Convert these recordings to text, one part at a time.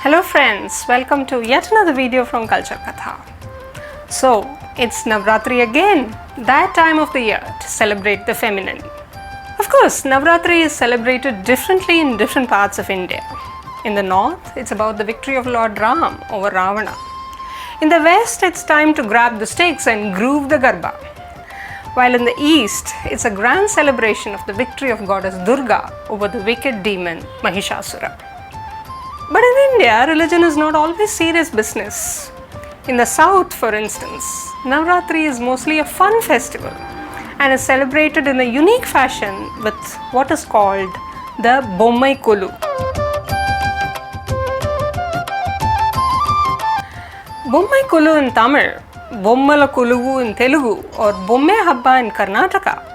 Hello friends, welcome to yet another video from Kulture Katha. So, it's Navratri again, that time of the year to celebrate the feminine. Of course, Navratri is celebrated differently in different parts of India. In the north, it's about the victory of Lord Ram over Ravana. In the west, it's time to grab the sticks and groove the garba. While in the east, it's a grand celebration of the victory of goddess Durga over the wicked demon Mahishasura. But in India, religion is not always serious business. In the south, for instance, Navratri is mostly a fun festival and is celebrated in a unique fashion with what is called the Bommai Kolu. Bommai Kolu in Tamil, Bommala Kolu in Telugu or Bommai Habba in Karnataka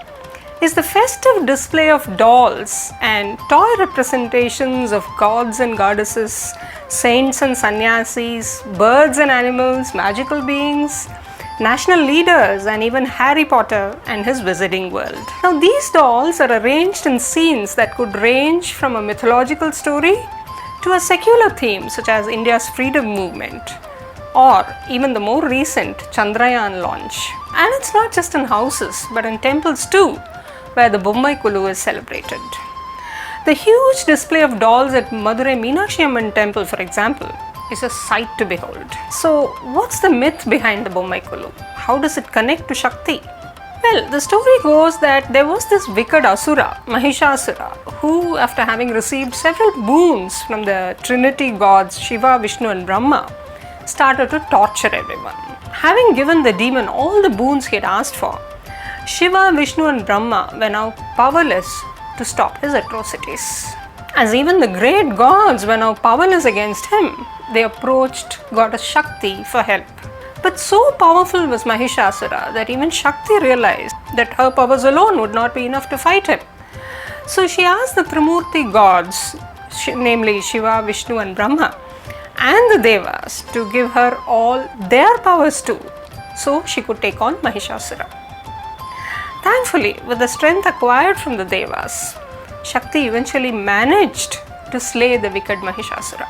is the festive display of dolls and toy representations of gods and goddesses, saints and sannyasis, birds and animals, magical beings, national leaders, and even Harry Potter and his wizarding world. Now, these dolls are arranged in scenes that could range from a mythological story to a secular theme such as India's freedom movement or even the more recent Chandrayaan launch. And it's not just in houses but in temples too, where the Bommai Kolu is celebrated. The huge display of dolls at Madurai Meenakshi Amman temple, for example, is a sight to behold. So, what's the myth behind the Bommai Kolu? How does it connect to Shakti? Well, the story goes that there was this wicked Asura, Mahishasura, who, after having received several boons from the Trinity gods Shiva, Vishnu and Brahma, started to torture everyone. Having given the demon all the boons he had asked for, Shiva, Vishnu and Brahma were now powerless to stop his atrocities. As even the great gods were now powerless against him, they approached goddess Shakti for help. But so powerful was Mahishasura that even Shakti realized that her powers alone would not be enough to fight him. So she asked the Trimurti gods, namely Shiva, Vishnu and Brahma, and the Devas to give her all their powers too, so she could take on Mahishasura. Thankfully, with the strength acquired from the Devas, Shakti eventually managed to slay the wicked Mahishasura.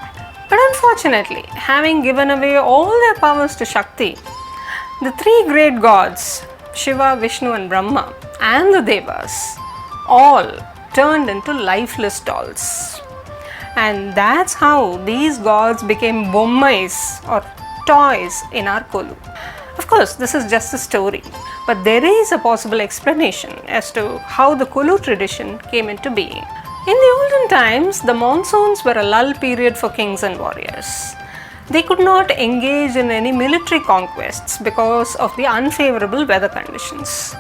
But unfortunately, having given away all their powers to Shakti, the three great gods, Shiva, Vishnu and Brahma, and the Devas, all turned into lifeless dolls. And that's how these gods became Bommais or toys in our Kolu. Of course, this is just a story, but there is a possible explanation as to how the Kolu tradition came into being. In the olden times, the monsoons were a lull period for kings and warriors. They could not engage in any military conquests because of the unfavorable weather conditions.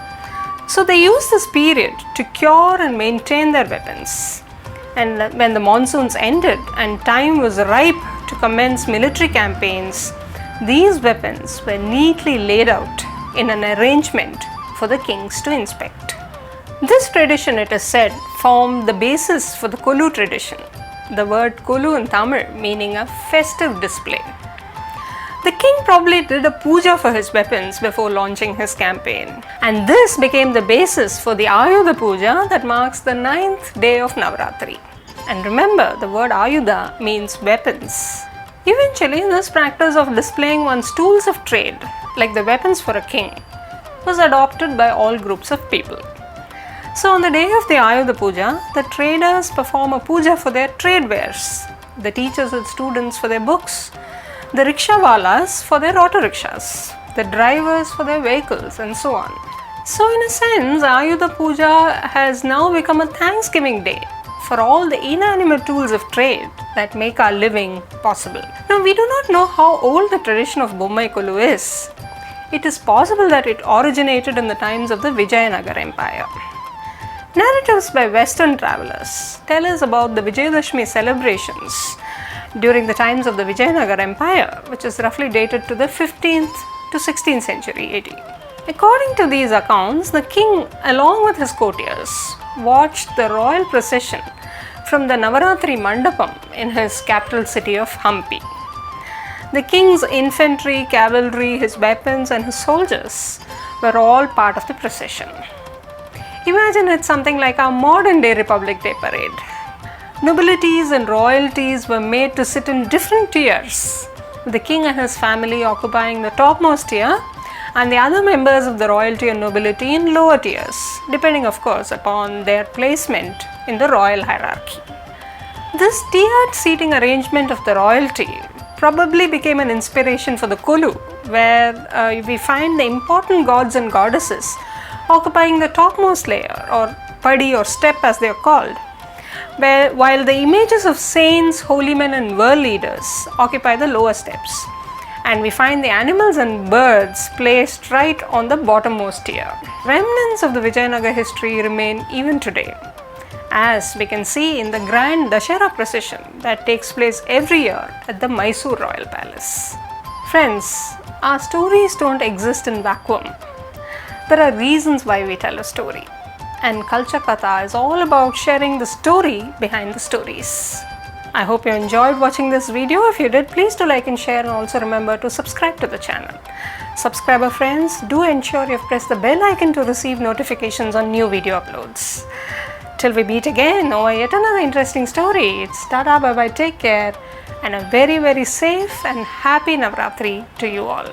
So they used this period to cure and maintain their weapons. And when the monsoons ended and time was ripe to commence military campaigns, these weapons were neatly laid out in an arrangement for the kings to inspect. This tradition, it is said, formed the basis for the Kolu tradition, the word Kolu in Tamil meaning a festive display. The king probably did a puja for his weapons before launching his campaign, and this became the basis for the Ayudha Puja that marks the 9th day of Navratri. And remember, the word Ayudha means weapons. Eventually, this practice of displaying one's tools of trade, like the weapons for a king, was adopted by all groups of people. So, on the day of the Ayudha Puja, the traders perform a puja for their trade wares, the teachers and students for their books, the rickshawalas for their auto rickshaws, the drivers for their vehicles, and so on. So, in a sense, Ayudha Puja has now become a Thanksgiving day for all the inanimate tools of trade that make our living possible. Now, we do not know how old the tradition of Bommai Kolu is. It is possible that it originated in the times of the Vijayanagara Empire. Narratives by Western travelers tell us about the Vijayadashmi celebrations during the times of the Vijayanagara Empire, which is roughly dated to the 15th to 16th century AD. According to these accounts, the king, along with his courtiers, watched the royal procession from the Navaratri Mandapam in his capital city of Hampi. The king's infantry, cavalry, his weapons and his soldiers were all part of the procession. Imagine it's something like our modern day Republic Day parade. Nobilities and royalties were made to sit in different tiers, with the king and his family occupying the topmost tier and the other members of the royalty and nobility in lower tiers, depending of course upon their placement in the royal hierarchy. This tiered seating arrangement of the royalty probably became an inspiration for the Kolu, where we find the important gods and goddesses occupying the topmost layer, or padi or step as they are called, while the images of saints, holy men and world leaders occupy the lower steps. And we find the animals and birds placed right on the bottommost tier. Remnants of the Vijayanagar history remain even today, as we can see in the grand Dashera procession that takes place every year at the Mysore Royal Palace. Friends, our stories don't exist in vacuum. There are reasons why we tell a story, and Kulture Katha is all about sharing the story behind the stories. I hope you enjoyed watching this video. If you did, please do like and share, and also remember to subscribe to the channel. Subscriber friends, do ensure you've pressed the bell icon to receive notifications on new video uploads. Till we meet again over yet another interesting story, it's Tata, bye bye, take care, and a very, very safe and happy Navratri to you all.